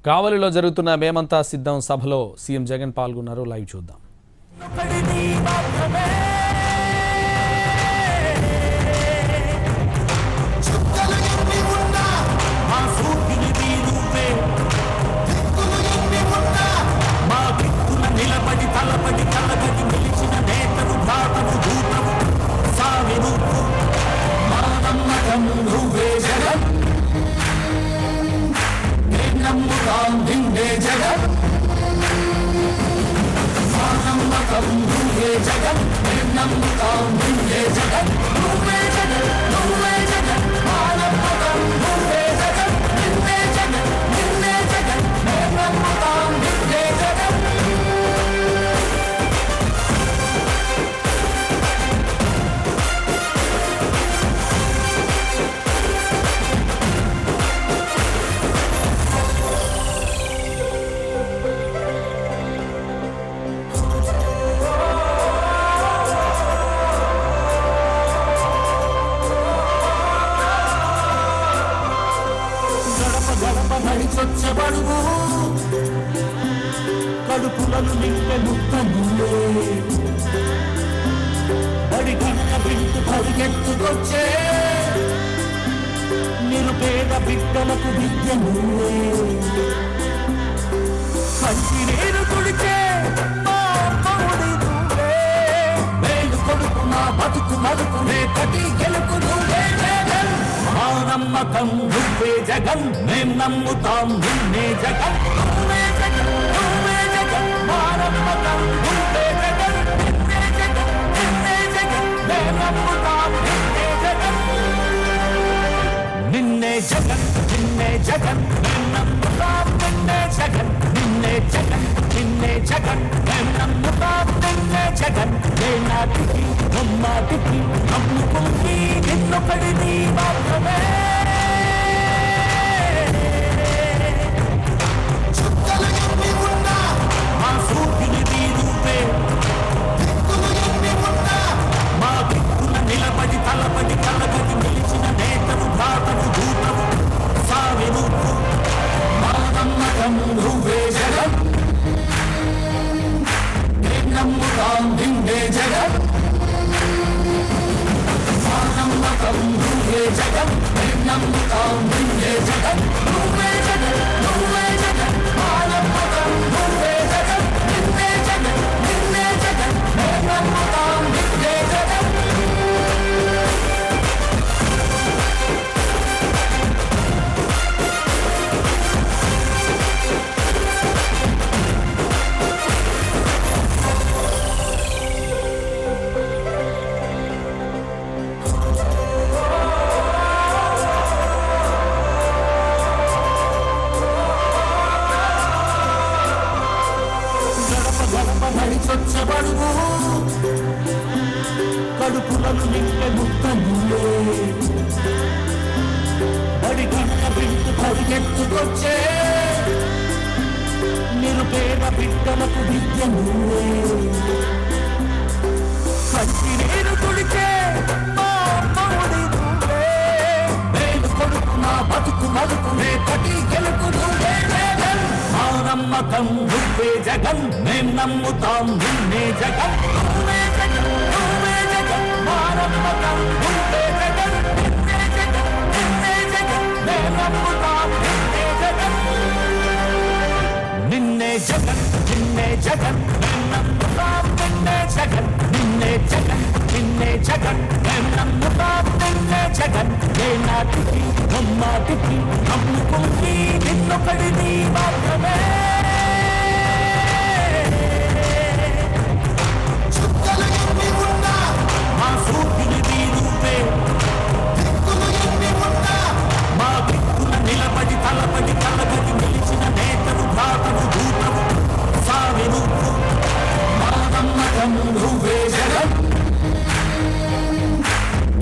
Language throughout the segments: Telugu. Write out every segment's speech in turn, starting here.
కావలిలో జరుగుతున్న మేమంతా సిద్ధం సభలో సీఎం జగన్ పాల్గొన్నారు. లైవ్ చూద్దాం. కడుపులను నింపే ముత్తములే అడిగిన బిడ్డు పరిగెత్తుకొచ్చే నిరుపేద బిడ్డలకు విద్యములే కంటి నీరు కుడిచే వేలు కొడుకు నా బతుకు మడుకునే కటి గెలుపు నువ్వే జగన్ మా నమ్మకం నువ్వే జగన్ మేం నమ్ముతాం నిన్నే జగన్ నువ్వే జగన్ నువ్వే జగన్ మా నమ్మకం నువ్వే జగన్ నిన్నే జగన్ నిన్నే జగన్ మేం నమ్ముతాం నిన్నే జగన్ నిన్నే జగన్ నిన్నే జగన్ మేం నమ్ముతాం నిన్నే జగన్ నిన్నే జగన్ నిన్నే జగన్ మేం నమ్ముతాం నిన్నే జగన్ ఏ నాటికి నమ్మాటికి నమ్ముకుంది నిన్నొకడిని మాత్రమే చుక్కలు ఎన్ని ఉన్నా మా సూర్యుని నీరుపే దిక్కులు ఎన్ని ఉన్నా మా దిక్కున నిలబడి తలబడి కలబడి నిలిచిన నేతను భాతను దూతను సావి నువ్వు మా నమ్మకం నువ్వే జగన్ నేను నమ్ముతాం నిన్నే జగన్ మా నమ్మకం నువ్వే జగన్ నేను నమ్ముతాం నిన్నే జగన్ నువ్వే జగన్ నువ్వే జగన్ మా నమ్మకం నువ్వే జగన్ నిన్నే జగన్ నిన్నే జగన్ నేను నమ్ముతాం నిన్నే జగన్ నడిచొచ్చబడుగు కడుపులను నింపే ముత్తములే అడిగిన బిడ్డు పరిగెత్తుకొచ్చే నిరుపేద బిడ్డలకు విద్యములే కంటి నీరు కుడిచే వేలు కొడుకు నా బతుకు మడుకునే కటి గెలుపు నువ్వే జగన్ మా నమ్మకం నువ్వే జగన్ మేం నమ్ముతాం నిన్నే జగన్ నువ్వే జగన్ నువ్వే జగన్ మా నమ్మకం నువ్వే జగన్ నిన్నే జగన్ నిన్నే జగన్ మేం నమ్ముతాం నిన్నే జగన్ నిన్నే జగన్ నిన్నే జగన్ మేం నమ్ముతాం నిన్నే జగన్ నిన్నే జగన్ నిన్నే జగన్ మేం నమ్ముతాం నిన్నే జగన్ ఏ నాటికి నమ్మాటికి నమ్ముకుంది నిన్నొకడిని మాత్రమే చుక్కలు ఎన్ని ఉన్నా మా సూర్యుని నీరుపే దిక్కులు ఎన్ని ఉన్నా మా దిక్కున నిలబడి తలబడి కలబడి నిలిచిన నేతను భాతను దూతను సావి నువ్వు మా నమ్మకం నువ్వే జగన్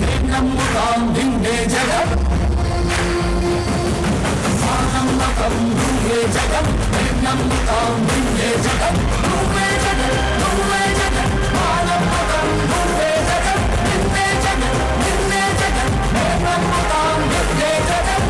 నేను నమ్ముతాం నిన్నే జగన్ మా నమ్మకం నువ్వే జగన్ నేను నమ్ముతాం నిన్నే జగన్ నువ్వే జగన్ నువ్వే జగన్ మా నమ్మకం నువ్వే జగన్ నిన్నే జగన్ నిన్నే జగన్ నేను నమ్ముతాం నిన్నే జగన్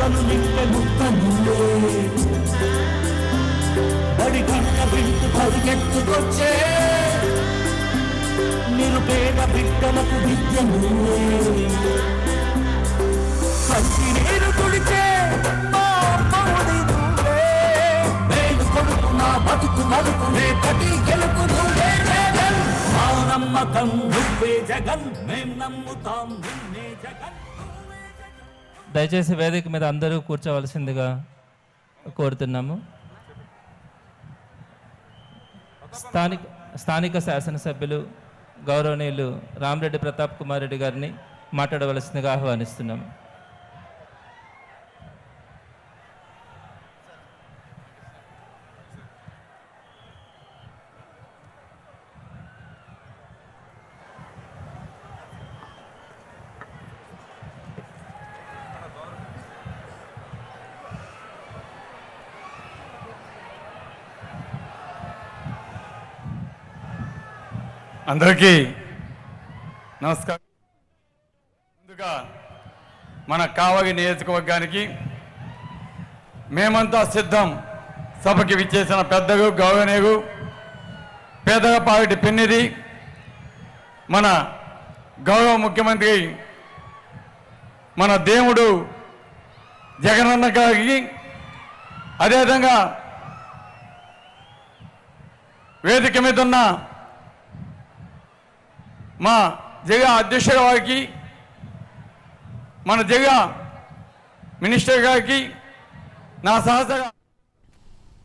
కళ్ళను నింపే ముక్క నువ్వే బడి గంట వింటూ పరిగెత్తుకొచ్చే నిరుపేద బిడ్డలకు విద్య నువ్వే కంటి నీరు తుడిచే మా అమ్మఒడి నువ్వే మేలు కొడుకు నా బతుకు మలుపు రేపటి గెలుపు నువ్వే జగన్ మా నమ్మకం నువ్వే జగన్ మేం నమ్ముతాం నిన్నే జగన్. దయచేసి వేదిక మీద అందరూ కూర్చోవలసిందిగా కోరుతున్నాము. స్థానిక శాసనసభ్యులు గౌరవనీయులు రామరెడ్డి ప్రతాప్ కుమార్ రెడ్డి గారిని మాట్లాడవలసిందిగా ఆహ్వానిస్తున్నాము. అందరికీ నమస్కారం. ముందుగా మన కావగి నియోజకవర్గానికి మేమంతా సిద్ధం సభకి విచ్చేసిన పెద్దగు గౌరవనీయులు పేదపాటి పిన్నిది మన గౌరవ ముఖ్యమంత్రి మన దేవుడు జగనన్న గారికి, అదేవిధంగా వేదిక మీద ఉన్న మా జిల్లా అధ్యక్షుల వారికి, మన జిల్లా మినిస్టర్ గారికి నా సహచర